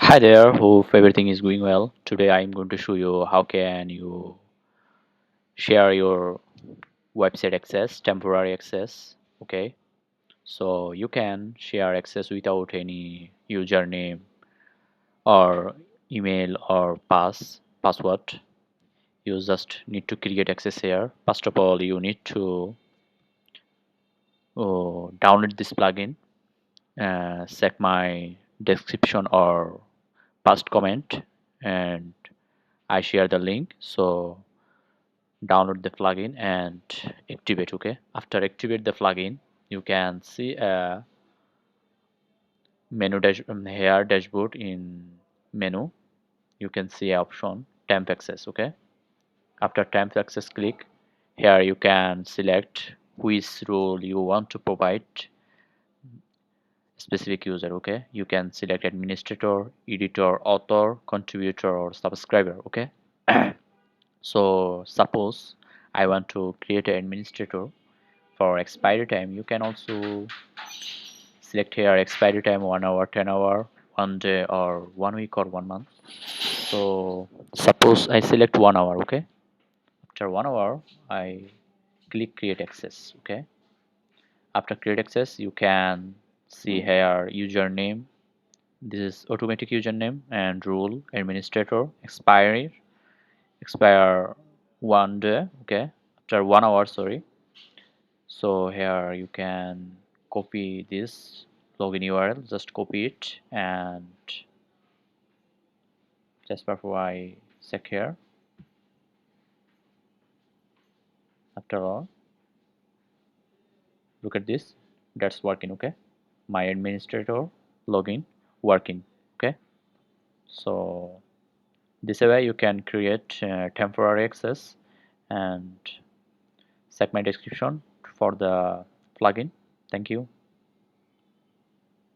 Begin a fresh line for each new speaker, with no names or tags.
Hi there, hope everything is going well. Today I'm going to show you how can you share your website access, temporary access. Okay, so you can share access without any username or email or password. You just need to create access here. First of all, you need to download this plugin. Check my description or past comment, and I share the link. So download the plugin and activate. Okay, after activate the plugin, you can see a menu here dashboard. In menu you can see a option temp access. Okay, after temp access, click here. You can select which role you want to provide specific user. Okay, you can select administrator, editor, author, contributor, or subscriber. Okay, so suppose I want to create an administrator. For expiry time, you can also select here expiry time 1 hour, 10 hour, 1 day, or 1 week, or 1 month. So suppose I select 1 hour. Okay, after 1 hour I click create access. Okay, after create access, you can see here username. This is automatic username and rule administrator. Expiry expire 1 day. Okay, after 1 hour, sorry. So here you can copy this login URL, just copy it and just before I check here. After all, look at this, that's working. Okay, my administrator login working. Okay, so this way you can create temporary access, and check my description for the plugin. Thank you.